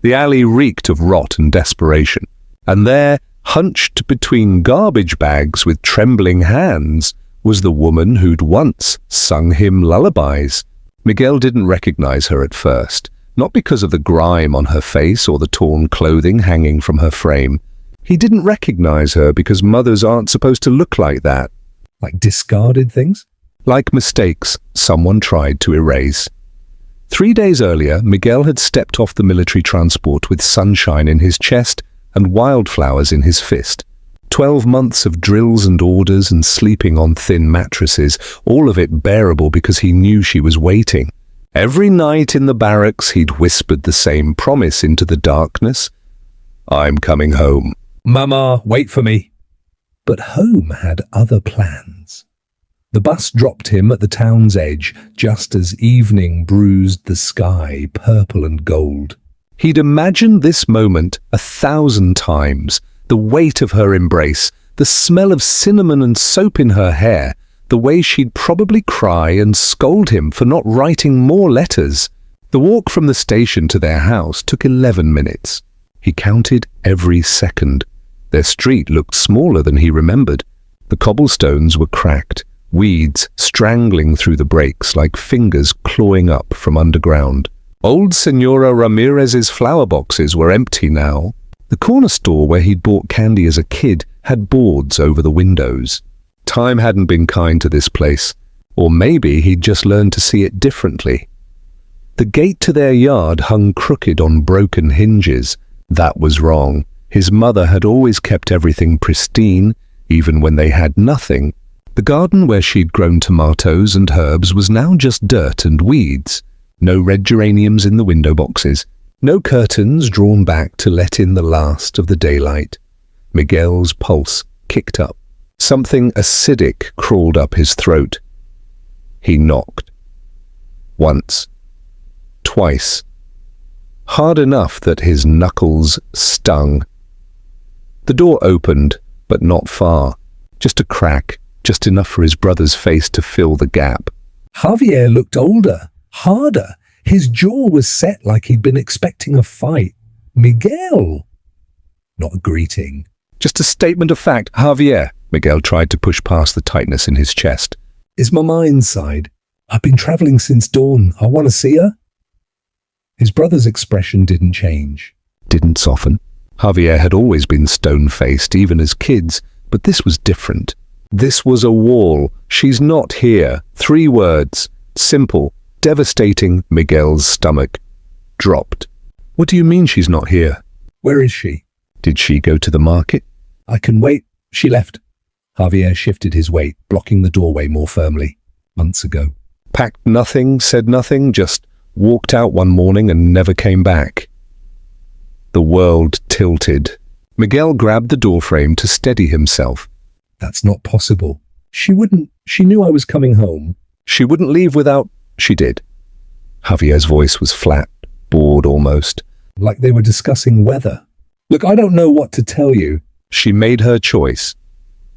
The alley reeked of rot and desperation. And there, hunched between garbage bags with trembling hands, was the woman who'd once sung him lullabies. Miguel didn't recognize her at first, not because of the grime on her face or the torn clothing hanging from her frame. He didn't recognize her because mothers aren't supposed to look like that. Like discarded things? Like mistakes someone tried to erase. 3 days earlier, Miguel had stepped off the military transport with sunshine in his chest and wildflowers in his fist. 12 months of drills and orders and sleeping on thin mattresses, all of it bearable because he knew she was waiting. Every night in the barracks he'd whispered the same promise into the darkness. "I'm coming home." "Mama, wait for me." But home had other plans. The bus dropped him at the town's edge, just as evening bruised the sky purple and gold. He'd imagined this moment 1,000 times. The weight of her embrace, the smell of cinnamon and soap in her hair, the way she'd probably cry and scold him for not writing more letters. The walk from the station to their house took 11 minutes. He counted every second. Their street looked smaller than he remembered. The cobblestones were cracked, weeds strangling through the breaks like fingers clawing up from underground. Old Senora Ramirez's flower boxes were empty now. The corner store where he'd bought candy as a kid had boards over the windows. Time hadn't been kind to this place, or maybe he'd just learned to see it differently. The gate to their yard hung crooked on broken hinges. That was wrong. His mother had always kept everything pristine, even when they had nothing. The garden where she'd grown tomatoes and herbs was now just dirt and weeds. No red geraniums in the window boxes. No curtains drawn back to let in the last of the daylight. Miguel's pulse kicked up. Something acidic crawled up his throat. He knocked. Once. Twice. Hard enough that his knuckles stung. The door opened, but not far. Just a crack, just enough for his brother's face to fill the gap. Javier looked older, harder. His jaw was set like he'd been expecting a fight. "Miguel!" Not a greeting. Just a statement of fact. "Javier." Miguel tried to push past the tightness in his chest. "Is Mama inside? I've been traveling since dawn. I want to see her." His brother's expression didn't change. Didn't soften. Javier had always been stone-faced, even as kids, but this was different. This was a wall. "She's not here." 3 words. Simple. Devastating. Miguel's stomach dropped. "What do you mean she's not here?" "Where is she?" "Did she go to the market?" "I can wait. She left." Javier shifted his weight, blocking the doorway more firmly. Months ago. Packed nothing, said nothing, just walked out one morning and never came back. The world tilted. Miguel grabbed the doorframe to steady himself. "That's not possible. She wouldn't. She knew I was coming home." "She wouldn't leave without..." "She did." Javier's voice was flat, bored almost. Like they were discussing weather. "Look, I don't know what to tell you." She made her choice.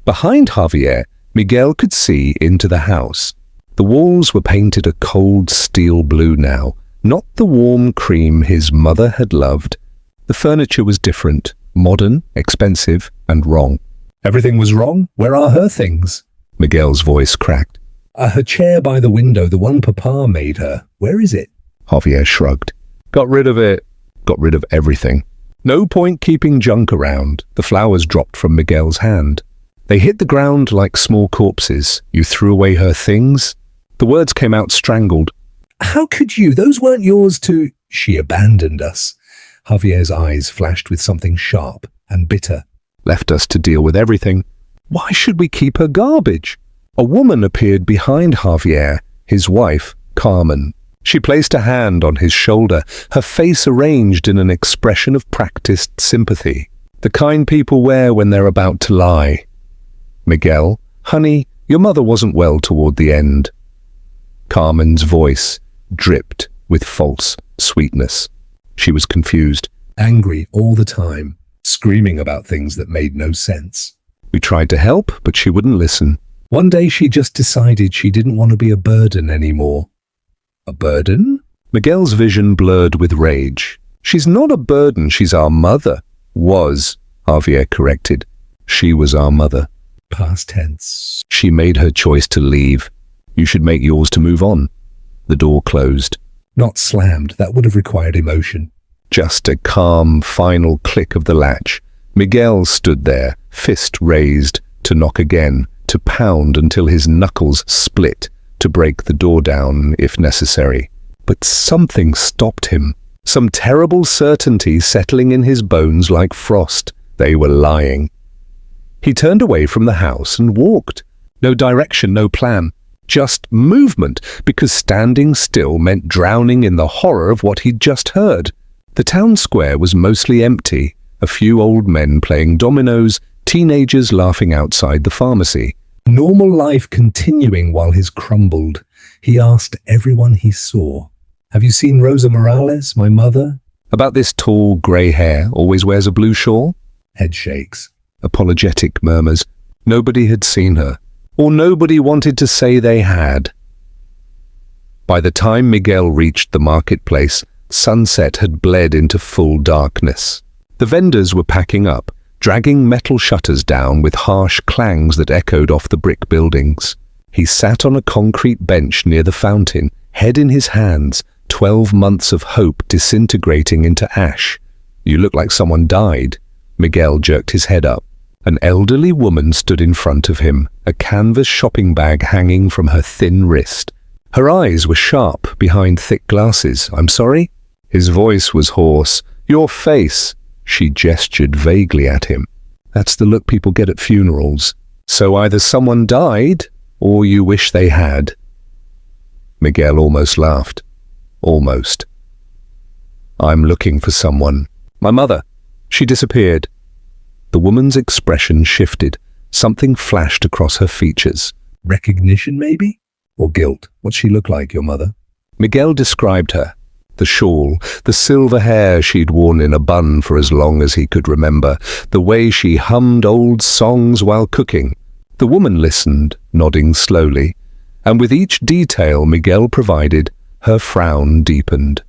Behind Javier, Miguel could see into the house. The walls were painted a cold steel blue now, not the warm cream his mother had loved. The furniture was different, modern, expensive, and wrong. "Everything was wrong? Where are her things?" Miguel's voice cracked. Her chair by the window, the one Papa made her. Where is it?" Javier shrugged. "Got rid of it." Got rid of everything. No point keeping junk around. The flowers dropped from Miguel's hand. They hit the ground like small corpses. "You threw away her things?" The words came out strangled. "How could you? Those weren't yours to..." "She abandoned us." Javier's eyes flashed with something sharp and bitter. "Left us to deal with everything. Why should we keep her garbage?" A woman appeared behind Javier, his wife, Carmen. She placed a hand on his shoulder, her face arranged in an expression of practiced sympathy. The kind people wear when they're about to lie. "Miguel, honey, your mother wasn't well toward the end." Carmen's voice dripped with false sweetness. She was confused. Angry all the time, screaming about things that made no sense. "We tried to help, but she wouldn't listen." One day she just decided she didn't want to be a burden anymore. A burden? Miguel's vision blurred with rage. She's not a burden, she's our mother. Was, Javier corrected. She was our mother. Past tense. She made her choice to leave. You should make yours to move on. The door closed. Not slammed, that would have required emotion. Just a calm, final click of the latch. Miguel stood there, fist raised, to knock again, to pound until his knuckles split, to break the door down if necessary. But something stopped him. Some terrible certainty settling in his bones like frost. They were lying. He turned away from the house and walked. No direction, no plan. Just movement, because standing still meant drowning in the horror of what he'd just heard. The town square was mostly empty. A few old men playing dominoes, teenagers laughing outside the pharmacy. Normal life continuing while his crumbled. He asked everyone he saw, "Have you seen Rosa Morales, my mother?" About this tall grey hair, always wears a blue shawl? Head shakes. Apologetic murmurs. Nobody had seen her, or nobody wanted to say they had. By the time Miguel reached the marketplace, sunset had bled into full darkness. The vendors were packing up, dragging metal shutters down with harsh clangs that echoed off the brick buildings. He sat on a concrete bench near the fountain, head in his hands, 12 months of hope disintegrating into ash. "You look like someone died." Miguel jerked his head up. An elderly woman stood in front of him, a canvas shopping bag hanging from her thin wrist. Her eyes were sharp behind thick glasses. "I'm sorry?" His voice was hoarse. "Your face." She gestured vaguely at him. "That's the look people get at funerals. So either someone died, or you wish they had." Miguel almost laughed. Almost. "I'm looking for someone. My mother. She disappeared." The woman's expression shifted. Something flashed across her features. Recognition, maybe? Or guilt? What'd she look like, your mother? Miguel described her. The shawl, the silver hair she'd worn in a bun for as long as he could remember, the way she hummed old songs while cooking. The woman listened, nodding slowly, and with each detail Miguel provided, her frown deepened.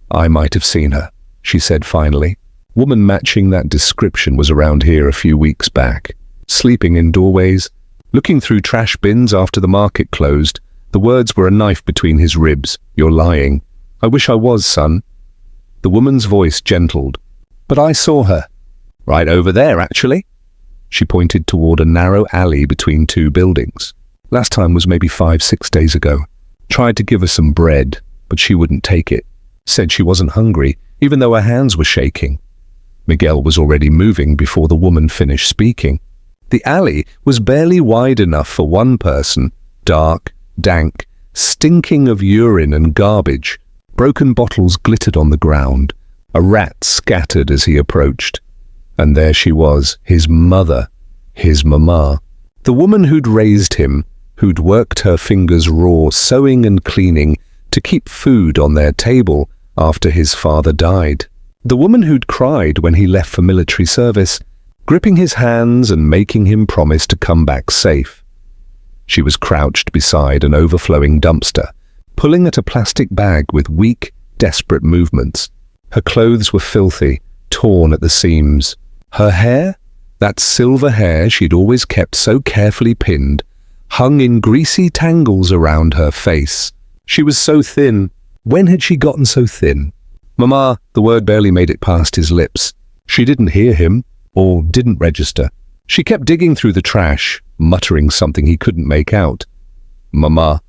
"I might have seen her," she said finally. "Woman matching that description was around here a few weeks back, sleeping in doorways, looking through trash bins after the market closed." The words were a knife between his ribs. "You're lying." "I wish I was, son." The woman's voice gentled. "But I saw her. Right over there, actually." She pointed toward a narrow alley between two buildings. "Last time was maybe 5-6 days ago. Tried to give her some bread, but she wouldn't take it. Said she wasn't hungry, even though her hands were shaking." Miguel was already moving before the woman finished speaking. The alley was barely wide enough for one person. Dark, dank, stinking of urine and garbage. Broken bottles glittered on the ground. A rat scattered as he approached. And there she was, his mother, his mama. The woman who'd raised him, who'd worked her fingers raw, sewing and cleaning, to keep food on their table after his father died. The woman who'd cried when he left for military service, gripping his hands and making him promise to come back safe. She was crouched beside an overflowing dumpster, pulling at a plastic bag with weak, desperate movements. Her clothes were filthy, torn at the seams. Her hair, that silver hair she'd always kept so carefully pinned, hung in greasy tangles around her face. She was so thin. When had she gotten so thin? "Mama," the word barely made it past his lips. She didn't hear him, or didn't register. She kept digging through the trash, muttering something he couldn't make out. "Mama."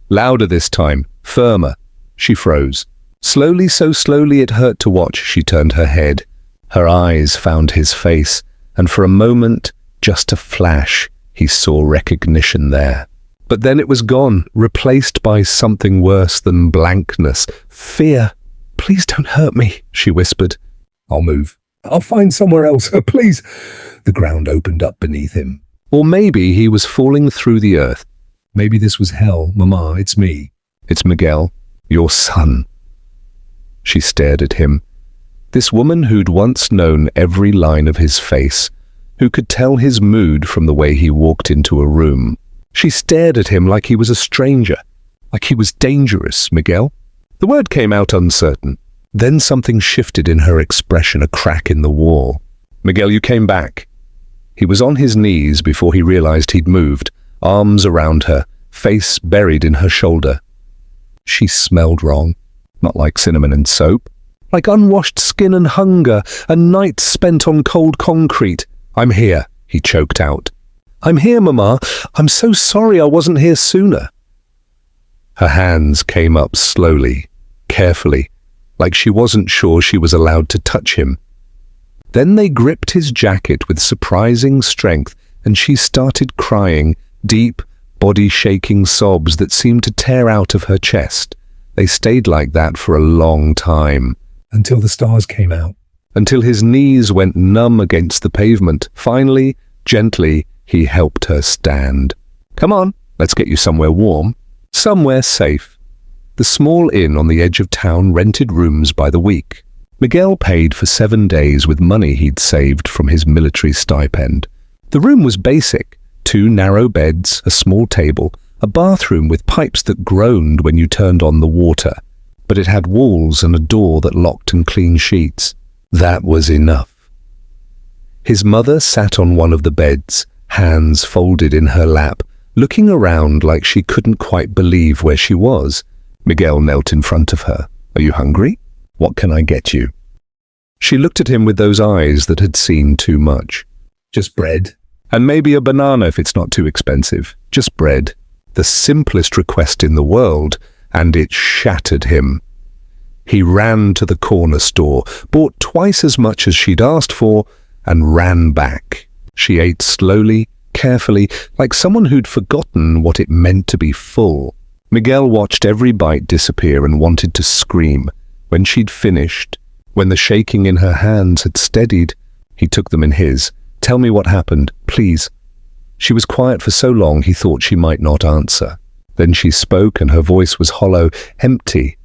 Louder this time, firmer. She froze. Slowly, so slowly it hurt to watch, she turned her head. Her eyes found his face, and for a moment, just a flash, he saw recognition there. But then it was gone, replaced by something worse than blankness. Fear. "Please don't hurt me," she whispered. "I'll move. I'll find somewhere else, please." The ground opened up beneath him. Or maybe he was falling through the earth. Maybe this was hell. "Mama, it's me." "It's Miguel, your son." She stared at him. This woman who'd once known every line of his face, who could tell his mood from the way he walked into a room. She stared at him like he was a stranger, like he was dangerous. "Miguel?" The word came out uncertain. Then something shifted in her expression, a crack in the wall. "Miguel, you came back." He was on his knees before he realized he'd moved, arms around her, face buried in her shoulder. She smelled wrong. Not like cinnamon and soap. Like unwashed skin and hunger, a night spent on cold concrete. "I'm here," he choked out. "I'm here, Mama. I'm so sorry I wasn't here sooner." Her hands came up slowly, carefully, like she wasn't sure she was allowed to touch him. Then they gripped his jacket with surprising strength, and she started crying, deep, body-shaking sobs that seemed to tear out of her chest. They stayed like that for a long time. Until the stars came out. Until his knees went numb against the pavement. Finally, gently, he helped her stand. "Come on, let's get you somewhere warm. Somewhere safe." The small inn on the edge of town rented rooms by the week. Miguel paid for 7 days with money he'd saved from his military stipend. The room was basic. 2 narrow beds, a small table, a bathroom with pipes that groaned when you turned on the water. But it had walls and a door that locked and clean sheets. That was enough. His mother sat on one of the beds, hands folded in her lap, looking around like she couldn't quite believe where she was. Miguel knelt in front of her. "Are you hungry? What can I get you?" She looked at him with those eyes that had seen too much. "Just bread. "And maybe a banana if it's not too expensive. Just bread." The simplest request in the world, and it shattered him. He ran to the corner store, bought twice as much as she'd asked for, and ran back. She ate slowly, carefully, like someone who'd forgotten what it meant to be full. Miguel watched every bite disappear and wanted to scream. When she'd finished, when the shaking in her hands had steadied, he took them in his. "Tell me what happened, please." She was quiet for so long he thought she might not answer. Then she spoke and her voice was hollow, empty.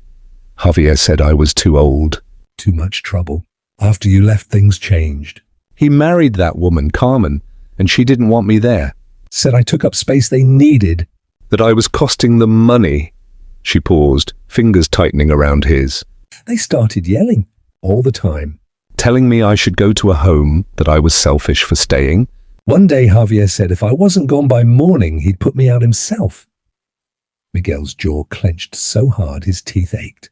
"Javier said I was too old." "Too much trouble. After you left, things changed." "He married that woman, Carmen, and she didn't want me there." "Said I took up space they needed." "That I was costing them money." She paused, fingers tightening around his. "They started yelling all the time. Telling me I should go to a home, that I was selfish for staying." One day Javier said if I wasn't gone by morning, he'd put me out himself." Miguel's jaw clenched so hard his teeth ached.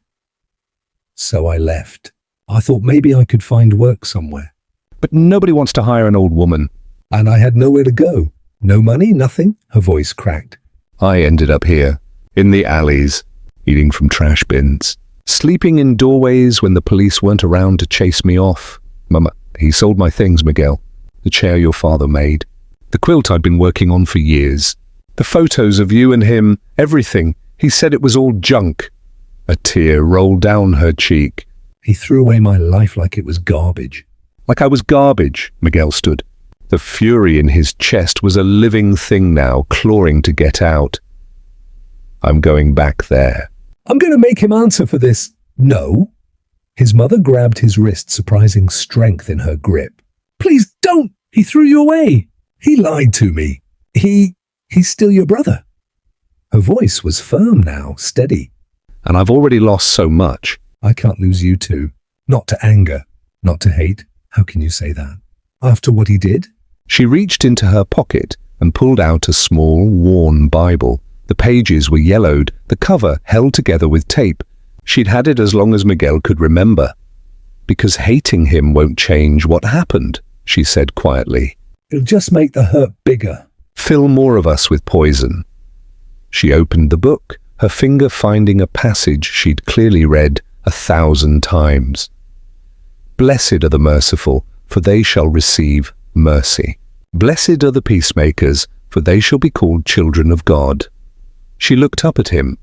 "So I left. I thought maybe I could find work somewhere." "But nobody wants to hire an old woman." "And I had nowhere to go. No money, nothing." Her voice cracked. "I ended up here, in the alleys, eating from trash bins, sleeping in doorways when the police weren't around to chase me off. Mama, he sold my things, Miguel. The chair your father made, the quilt I'd been working on for years, the photos of you and him, everything. He said it was all junk." A tear rolled down her cheek. "He threw away my life like it was garbage." "Like I was garbage," Miguel stood. The fury in his chest was a living thing now, clawing to get out. "I'm going back there." "I'm going to make him answer for this." "No." His mother grabbed his wrist, surprising strength in her grip. "Please don't! He threw you away. He lied to me. He's still your brother." Her voice was firm now, steady. "And I've already lost so much." "I can't lose you too. Not to anger, not to hate. How can you say that? After what he did?" She reached into her pocket and pulled out a small, worn Bible. The pages were yellowed, the cover held together with tape. She'd had it as long as Miguel could remember. "Because hating him won't change what happened," she said quietly. "It'll just make the hurt bigger." "Fill more of us with poison." She opened the book, her finger finding a passage she'd clearly read 1,000 times. "Blessed are the merciful, for they shall receive mercy. Blessed are the peacemakers, for they shall be called children of God." She looked up at him.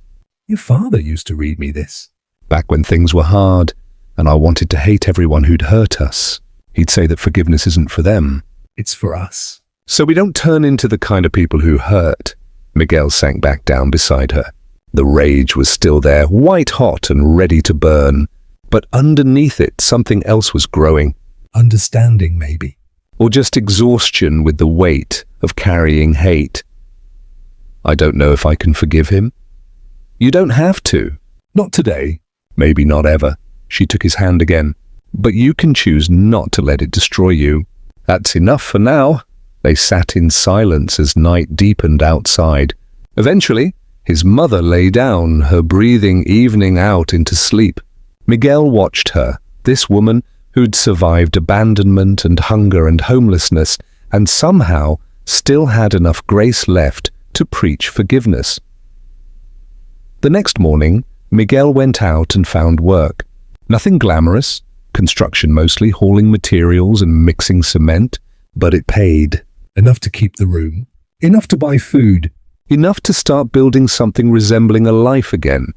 "Your father used to read me this." "Back when things were hard, and I wanted to hate everyone who'd hurt us. He'd say that forgiveness isn't for them. It's for us. So we don't turn into the kind of people who hurt." Miguel sank back down beside her. The rage was still there, white hot and ready to burn. But underneath it, something else was growing. Understanding, maybe. Or just exhaustion with the weight of carrying hate. "I don't know if I can forgive him." "You don't have to." "Not today." "Maybe not ever." She took his hand again. But you can choose not to let it destroy you. That's enough for now. They sat in silence as night deepened outside. Eventually, his mother lay down, her breathing evening out into sleep. Miguel watched her, this woman who'd survived abandonment and hunger and homelessness, and somehow still had enough grace left to preach forgiveness. The next morning, Miguel went out and found work. Nothing glamorous, construction mostly, hauling materials and mixing cement, but it paid. Enough to keep the room, enough to buy food, enough to start building something resembling a life again.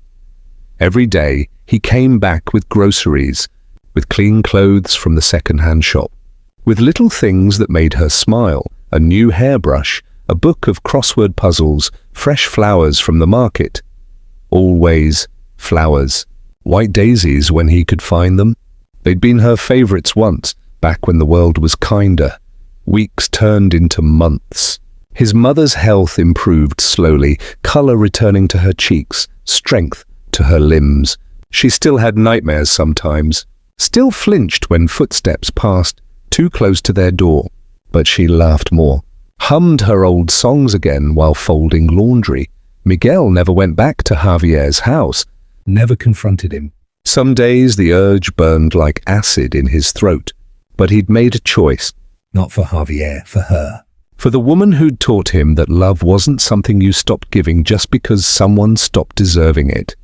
Every day, he came back with groceries, with clean clothes from the second-hand shop, with little things that made her smile, a new hairbrush, a book of crossword puzzles, fresh flowers from the market. Always flowers. White daisies when he could find them. They'd been her favorites once, back when the world was kinder. Weeks turned into months. His mother's health improved slowly, color returning to her cheeks, strength to her limbs. She still had nightmares sometimes, still flinched when footsteps passed too close to their door, but she laughed more, hummed her old songs again while folding laundry. Miguel never went back to Javier's house, never confronted him. Some days the urge burned like acid in his throat, but he'd made a choice. Not for Javier, for her. For the woman who'd taught him that love wasn't something you stopped giving just because someone stopped deserving it.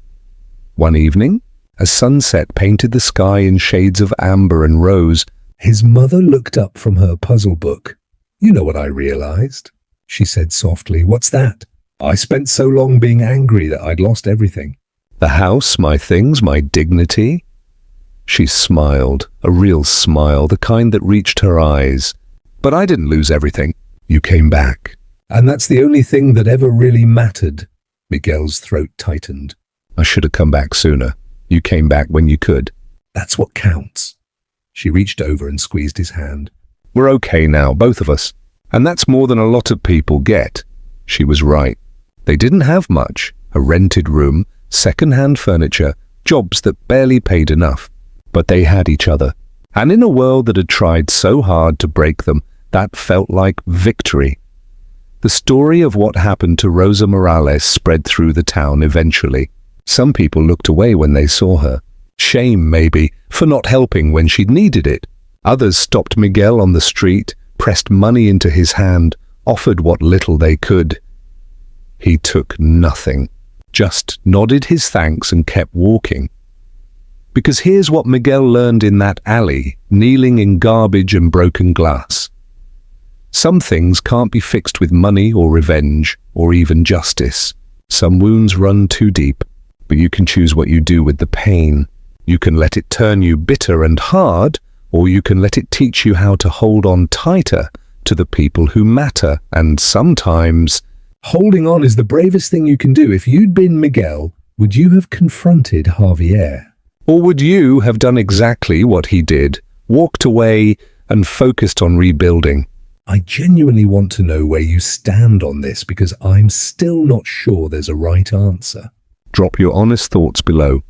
One evening, as sunset painted the sky in shades of amber and rose, his mother looked up from her puzzle book. "You know what I realized," she said softly. "What's that?" "I spent so long being angry that I'd lost everything." "The house, my things, my dignity?" She smiled, a real smile, the kind that reached her eyes. "But I didn't lose everything." "You came back. And that's the only thing that ever really mattered." Miguel's throat tightened. "I should have come back sooner. You came back when you could." "That's what counts." She reached over and squeezed his hand. "We're okay now, both of us. And that's more than a lot of people get." She was right. They didn't have much. A rented room, second-hand furniture, jobs that barely paid enough. But they had each other. And in a world that had tried so hard to break them, that felt like victory. The story of what happened to Rosa Morales spread through the town eventually. Some people looked away when they saw her. Shame, maybe, for not helping when she'd needed it. Others stopped Miguel on the street, pressed money into his hand, offered what little they could. He took nothing, just nodded his thanks and kept walking. Because here's what Miguel learned in that alley, kneeling in garbage and broken glass. Some things can't be fixed with money or revenge, or even justice. Some wounds run too deep, but you can choose what you do with the pain. You can let it turn you bitter and hard, or you can let it teach you how to hold on tighter to the people who matter, and sometimes... Holding on is the bravest thing you can do. If you'd been Miguel, would you have confronted Javier? Or would you have done exactly what he did, walked away and focused on rebuilding? I genuinely want to know where you stand on this because I'm still not sure there's a right answer. Drop your honest thoughts below.